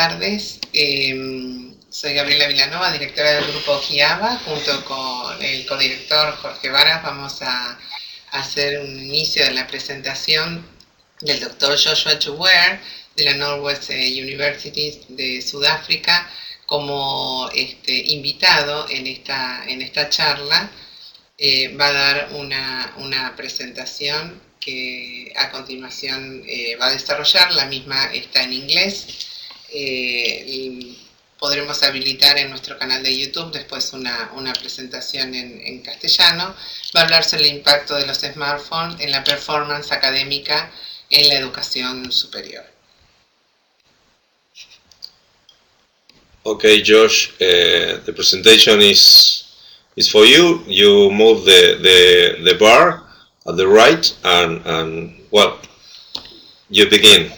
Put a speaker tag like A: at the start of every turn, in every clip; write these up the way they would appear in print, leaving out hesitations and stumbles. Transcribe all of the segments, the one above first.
A: tardes. Soy Gabriela Vilanova, directora del Grupo GIEAVA. Junto con el codirector Jorge Varas vamos a hacer un inicio de la presentación del doctor Joshua Chuwer de la Northwest University de Sudáfrica como invitado en esta charla. Va a dar una presentación que a continuación va a desarrollar. La misma está en inglés. Podremos habilitar en nuestro canal de YouTube después una presentación en castellano. Va a hablar sobre el impacto de los smartphones en la performance académica en la educación superior.
B: Okay, Josh, the presentation is for you. You move the bar at the right, and well, you begin.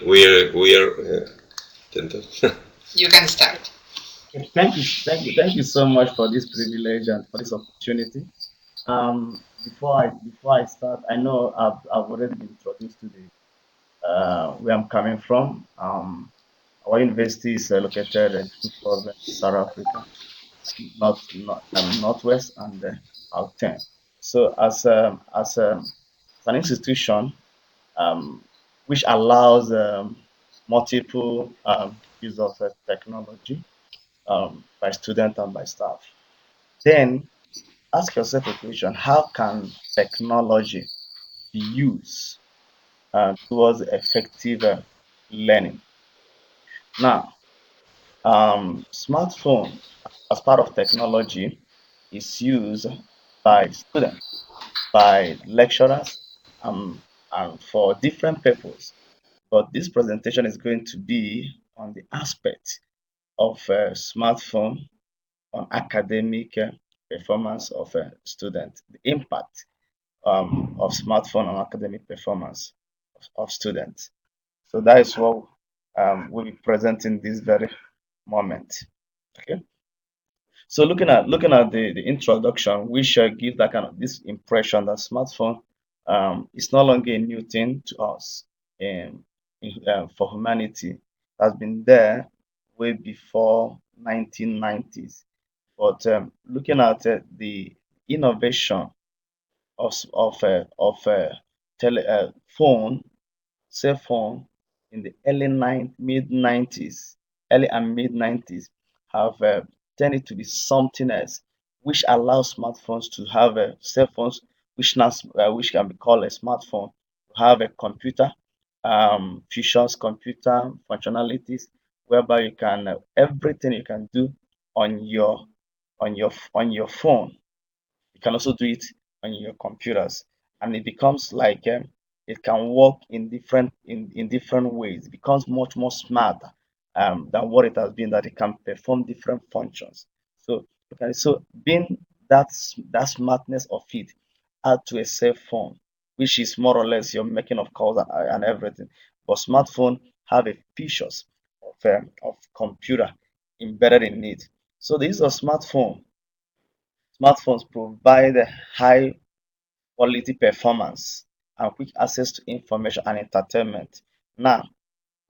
B: We are.
C: You can start. Thank you so much for this privilege and for this opportunity. Before I start, I know I've already been introduced to the where I'm coming from. Our university is located in Grupo, South Africa, northwest and Gauteng. So as an institution which allows multiple use of technology by students and by staff, then ask yourself a question: how can technology be used towards effective learning? Now, smartphone as part of technology is used by students, by lecturers, and for different purposes. But this presentation is going to be on the aspect of smartphone on academic performance of a student, the impact of smartphone on academic performance of students. So that is what we'll be presenting this very moment. Okay. So looking at the introduction, we shall give that kind of this impression that smartphone is no longer a new thing to us. For humanity, it has been there way before 1990s. But looking at the innovation of phone, cell phone in the mid 90s, early and mid 90s, have tended to be something else, which allows smartphones to have cell phones, which can be called a smartphone, to have a computer, features, computer functionalities, whereby you can everything you can do on your phone, you can also do it on your computers, and it becomes like it can work in different ways. It becomes much more smart than what it has been, that it can perform different functions. So okay, so being that smartness of it add to a cell phone, which is more or less your making of calls and everything. But smartphone have a features of computer embedded in it. So the use of smartphones provide a high quality performance and quick access to information and entertainment. Now,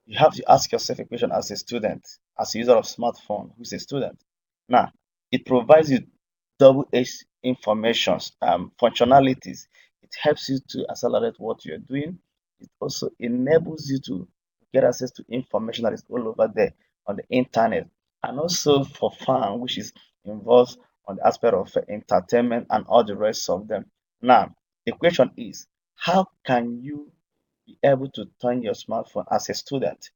C: you have to ask yourself a question as a student, as a user of smartphone who's a student. Now, it provides you double-edged information, functionalities. It helps you to accelerate what you're doing. It also enables you to get access to information that is all over there on the internet, and also for fun, which is involved on the aspect of entertainment and all the rest of them. Now, the question is, how can you be able to turn your smartphone as a student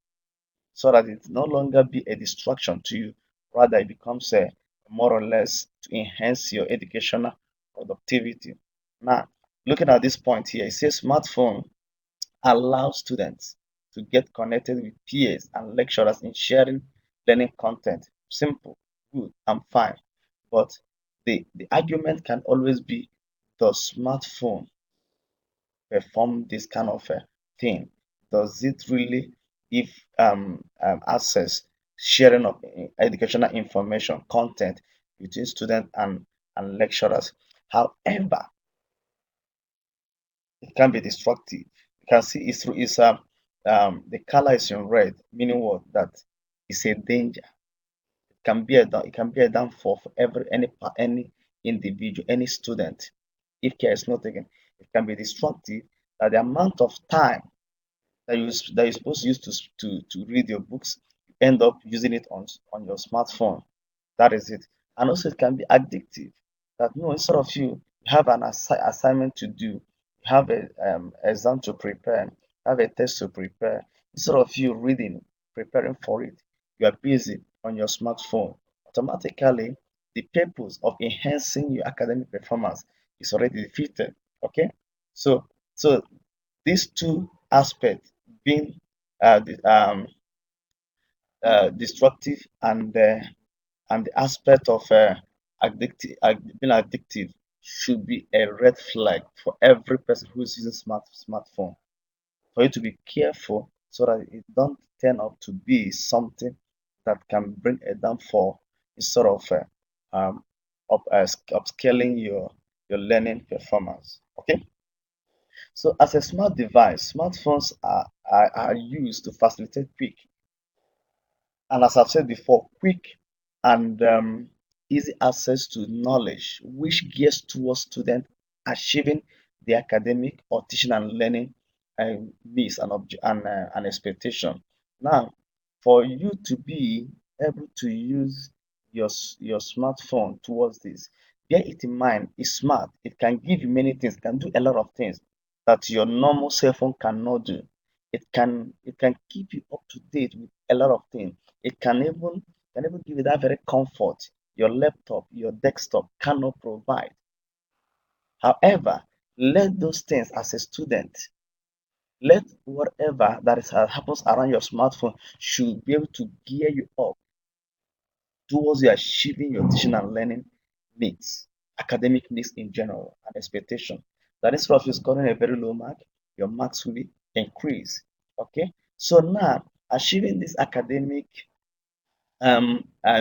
C: so that it no longer be a distraction to you, rather it becomes a more or less to enhance your educational productivity. Now, looking at this point here, it says smartphone allows students to get connected with peers and lecturers in sharing learning content. Simple, good, and fine. But the argument can always be, does smartphone perform this kind of thing? Does it really give access, sharing of educational information, content between students and lecturers? However, it can be destructive. You can see it's the color is in red, meaning what? That it's a danger. It can be a downfall for any individual, any student, if care is not taken. It can be destructive. That the amount of time that you're supposed to use to read your books, you end up using it on your smartphone. That is it. And also it can be addictive. That no, instead of you have an assignment to do, you have a exam to prepare, you have a test to prepare. Instead of you reading, preparing for it, you are busy on your smartphone. Automatically, the purpose of enhancing your academic performance is already defeated. Okay, so so these two aspects being uh, the, um, destructive and the aspect of being addictive should be a red flag for every person who is using smartphone. For you to be careful so that it don't turn out to be something that can bring a downfall instead of upscaling your learning performance. Okay. So as a smart device, smartphones are used to facilitate quick and, as I've said before, quick and easy access to knowledge, which gears towards students achieving the academic or teaching and learning needs and expectation. Now, for you to be able to use your smartphone towards this, bear it in mind, it's smart. It can give you many things, it can do a lot of things that your normal cell phone cannot do. It can keep you up to date with a lot of things. It can even give you that very comfort your laptop, your desktop cannot provide. However, let those things as a student, let whatever that happens around your smartphone should be able to gear you up towards you achieving your teaching and learning needs, academic needs in general, and expectation. That instead of you scoring a very low mark, your marks will be increased. Okay, so now achieving this academic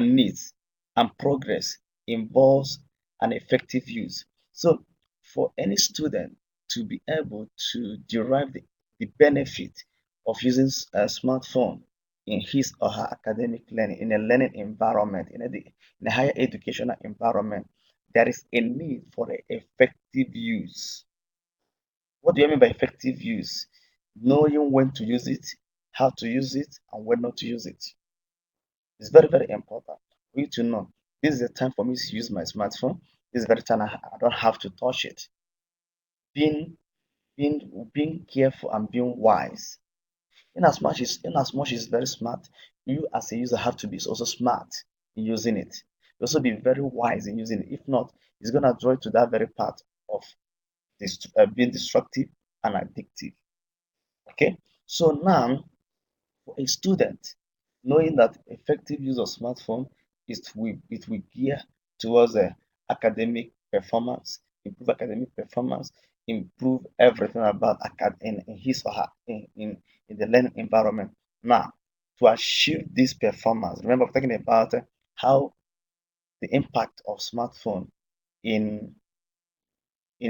C: needs and progress involves an effective use. So, for any student to be able to derive the benefit of using a smartphone in his or her academic learning, in a learning environment, in a higher educational environment, there is a need for an effective use. What do you mean by effective use? Knowing when to use it, how to use it, and when not to use it. It's very, very important for you to know this is the time for me to use my smartphone. This is the very time I don't have to touch it. Being careful and being wise. In as much as it's very smart, you as a user have to be also smart in using it. You also be very wise in using it. If not, it's gonna draw you to that very part of this being destructive and addictive. Okay, so now for a student, knowing that effective use of smartphone it will gear towards academic performance, improve academic performance, improve everything about in his or her in the learning environment. Now, to achieve this performance, remember we're talking about how the impact of smartphone in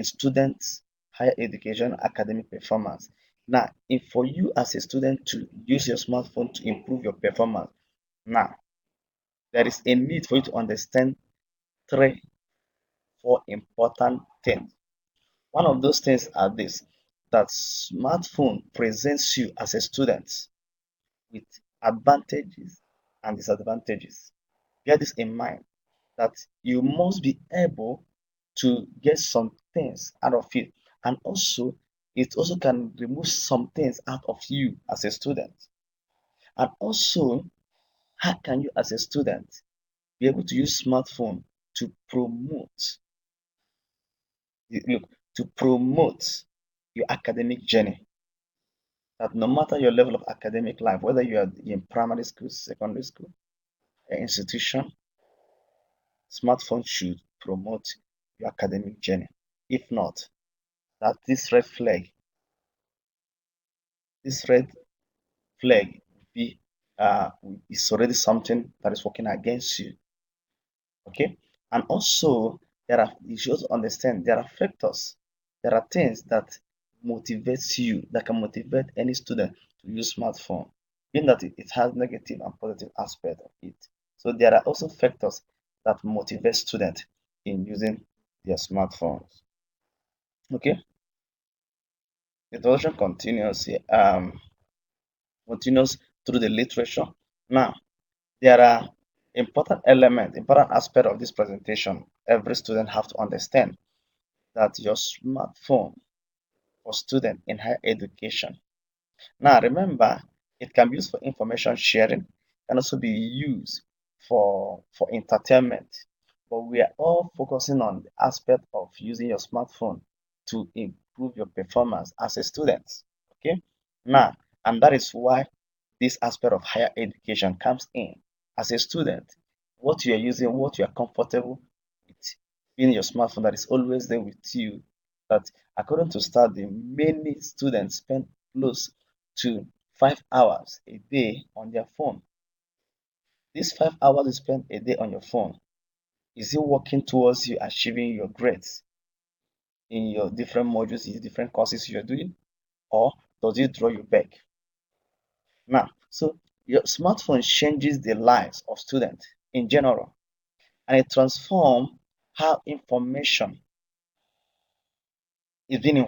C: students' higher education academic performance. Now, if for you as a student to use your smartphone to improve your performance, now there is a need for you to understand three, four important things. One of those things are this: that smartphone presents you as a student with advantages and disadvantages. Bear this in mind that you must be able to get some things out of it, and also it also can remove some things out of you as a student. And also, how can you as a student be able to use smartphone to promote look to promote your academic journey? That no matter your level of academic life, whether you are in primary school, secondary school, institution, smartphone should promote your academic journey. If not, that this red flag be is already something that is working against you. Okay, and also you should also understand there are factors, there are things that motivates you, that can motivate any student to use smartphone, being that it has negative and positive aspect of it. So there are also factors that motivate students in using their smartphones. Okay, the introduction continues here, continues through the literature. Now, there are important aspect of this presentation. Every student have to understand that your smartphone for student in higher education. Now, remember, it can be used for information sharing, can also be used for entertainment. But we are all focusing on the aspect of using your smartphone to improve your performance as a student. Okay? Now, and that is why this aspect of higher education comes in. As a student, what you are using, what you are comfortable with, being your smartphone that is always there with you. That according to study, many students spend close to 5 hours a day on their phone. These 5 hours you spend a day on your phone, is it working towards you achieving your grades in your different modules, in different courses you're doing, or does it draw you back? Now, so your smartphone changes the lives of students in general, and it transforms how information is being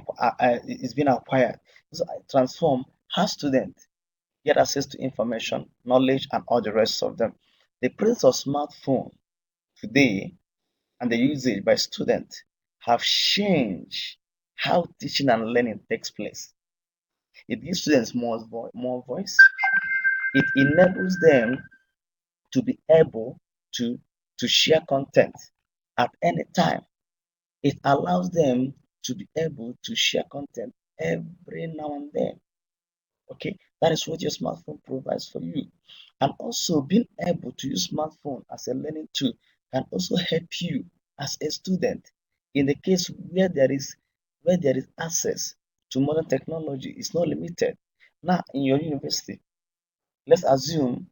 C: acquired. So it transforms how students get access to information, knowledge, and all the rest of them. The presence of smartphone today and the usage by students have changed how teaching and learning takes place. It gives students more voice. It enables them to be able to, to share content at any time. It allows them to be able to share content every now and then. Okay, that is what your smartphone provides for you. And also being able to use smartphone as a learning tool can also help you as a student in the case where there is access to modern technology. It's not limited. Now in your university, let's assume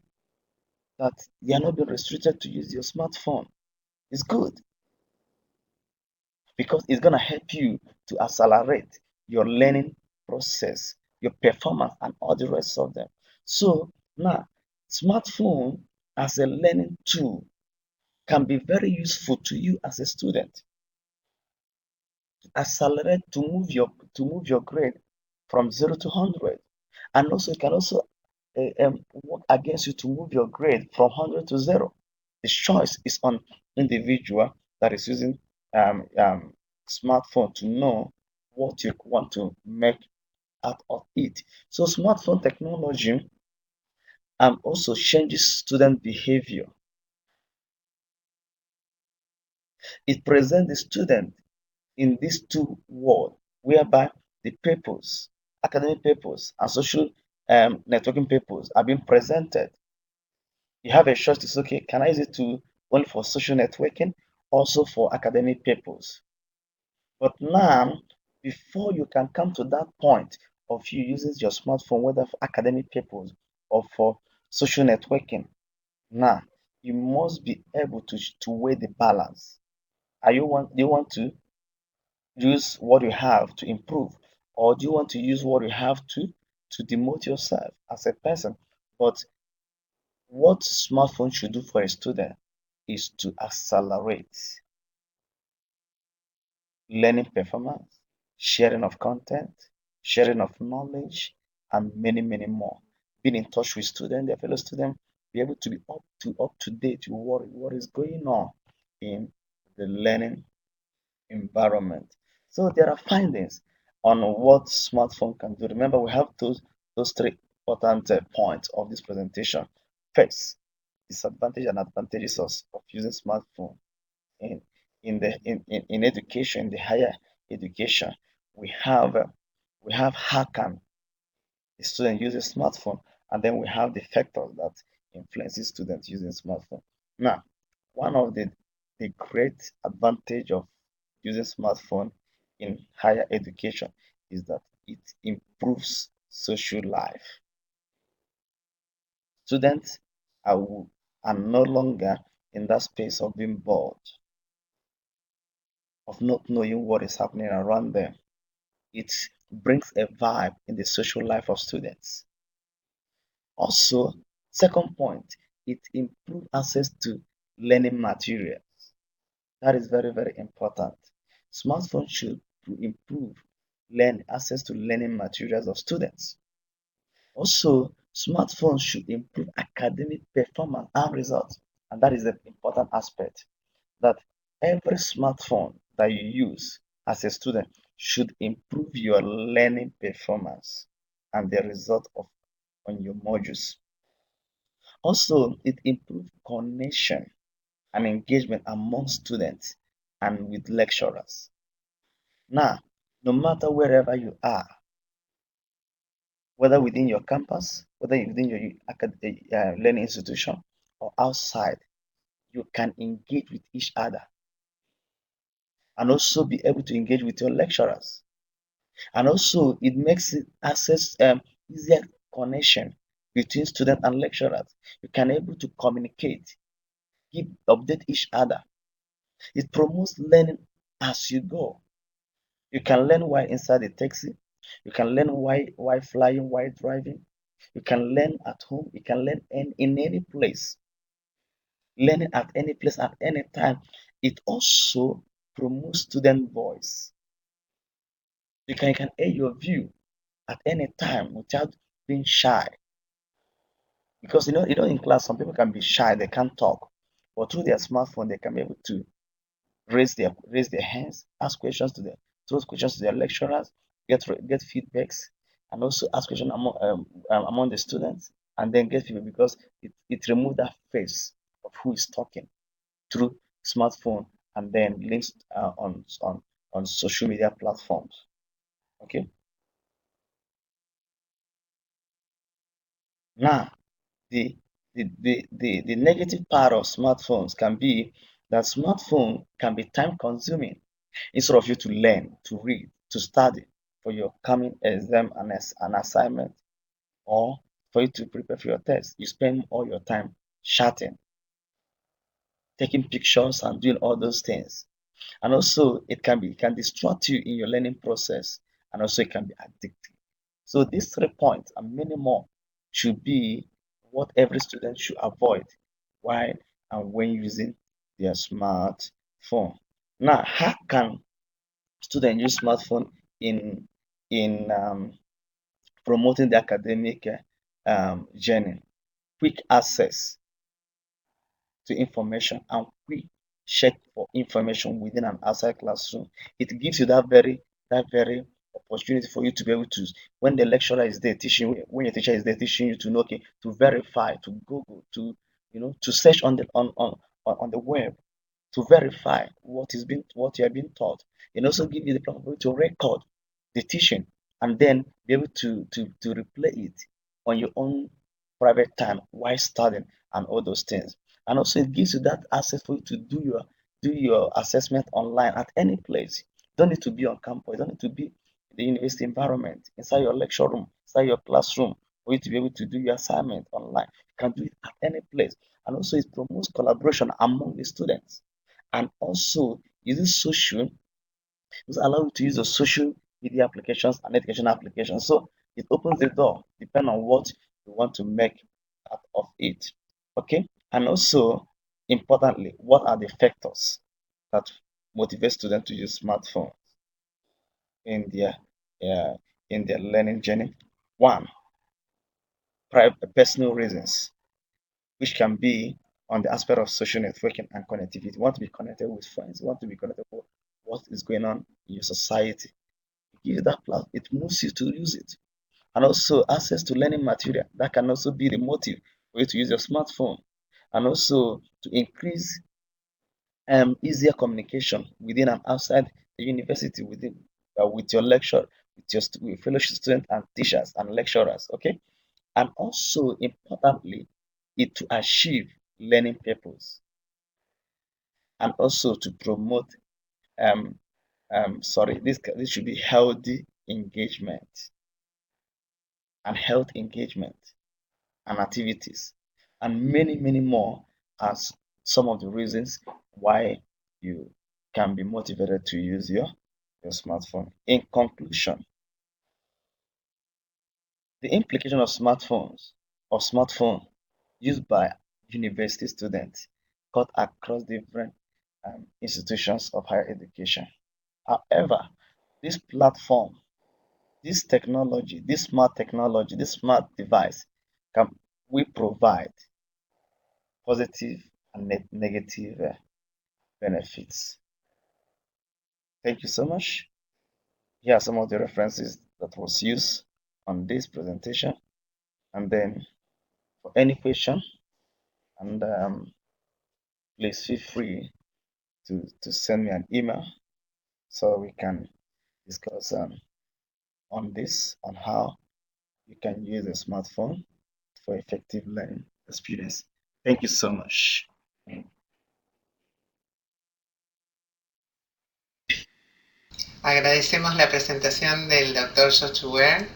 C: that you are not being restricted to use your smartphone. It's good because it's going to help you to accelerate your learning process, your performance, and all the rest of them. So now, smartphone as a learning tool can be very useful to you as a student. Accelerate to move your grade from 0 to 100, and also it can also work against you to move your grade from 100 to 0. The choice is on individual that is using smartphone to know what you want to make out of it. So smartphone technology also changes student behavior. It presents the student in these two worlds whereby the papers, academic papers and social networking papers are being presented. You have a choice to say, okay, can I use it to only for social networking, also for academic papers? But now, before you can come to that point of you using your smartphone, whether for academic papers or for social networking, now you must be able to weigh the balance. Do you want to use what you have to improve, or do you want to use what you have to demote yourself as a person? But what smartphone should do for a student is to accelerate learning performance, sharing of content, sharing of knowledge, and many more. Being in touch with students, their fellow students, be able to be up to date with what is going on in the learning environment. So there are findings on what smartphone can do. Remember, we have those three important points of this presentation. First, disadvantage and advantages of using smartphone in in education, in the higher education. We have how can the student use a smartphone, and then we have the factors that influences students using smartphone. Now, one of the great advantage of using smartphone in higher education is that it improves social life. Students are, are no longer in that space of being bored, of not knowing what is happening around them. It brings a vibe in the social life of students. Also, second point, it improves access to learning materials. That is very, very important. Smartphones should improve access to learning materials of students. Also, smartphones should improve academic performance and results. And that is the important aspect, that every smartphone that you use as a student should improve your learning performance and the result of on your modules. Also, it improves connection and engagement among students and with lecturers. Now, no matter wherever you are, whether within your campus, whether within your learning institution or outside, you can engage with each other and also be able to engage with your lecturers. And also, it makes it access easier connection between students and lecturers. You can able to communicate, update each other. It promotes learning as you go. You can learn while inside the taxi. You can learn while flying, while driving. You can learn at home. You can learn in any place. Learning at any place at any time. It also promotes student voice. You can air your view at any time without being shy. Because in class, some people can be shy, they can't talk. But through their smartphone, they can be able to raise their hands, ask questions to throw questions to their lecturers, get feedbacks, and also ask questions among the students, and then get feedback because it removes that face of who is talking through smartphone and then links on social media platforms. Okay. Now, the the negative part of smartphones can be that smartphone can be time consuming. Instead of you to learn, to read, to study for your coming exam and an assignment, or for you to prepare for your test, you spend all your time chatting, taking pictures, and doing all those things. And also, it can distract you in your learning process, and also it can be addictive. So these 3 points and many more should be what every student should avoid while and when using their smartphone. Now, how can students use smartphone in promoting the academic journey? Quick access to information and quick check for information within and outside classroom. It gives you that very opportunity for you to be able to, when the lecturer is there teaching, when your teacher is there teaching you to know, okay, to verify, to Google, to search on the web, to verify what you have been taught, and also give you the platform to record the teaching and then be able to replay it on your own private time while studying and all those things. And also it gives you that access for you to do your assessment online at any place. You don't need to be on campus, you don't need to be in the university environment, inside your lecture room, inside your classroom, for you to be able to do your assignment online. You can do it at any place. And also it promotes collaboration among the students. And also using social, this allows you to use the social media applications and education applications. So it opens the door, depending on what you want to make out of it. Okay. And also, importantly, what are the factors that motivate students to use smartphones in their uh, in their learning journey? One, personal reasons, which can be on the aspect of social networking and connectivity. You want to be connected with friends, you want to be connected with what is going on in your society. Give you that platform, it moves you to use it. And also access to learning material. That can also be the motive for you to use your smartphone. And also to increase easier communication within and outside the university, with your lecture, with fellow students and teachers and lecturers. Okay. And also importantly, it to achieve learning purpose and also to promote this should be healthy engagement and health engagement and activities and many more as some of the reasons why you can be motivated to use your smartphone. In conclusion, The implication of smartphones or smartphone used by university students cut across different institutions of higher education. However, this platform, this technology, this smart device can we provide positive and negative benefits. Thank you so much. Here are some of the references that was used on this presentation. And then for any question, and please feel free to send me an email so we can discuss on this, on how you can use a smartphone for effective learning experience. Thank you so much.
A: Agradecemos la presentación del Dr. Josh Ware.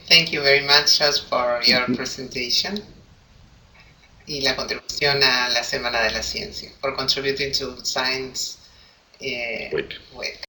A: Thank you very much, Josh, for your presentation y la contribución a la Semana de la Ciencia, for contributing to Science Week.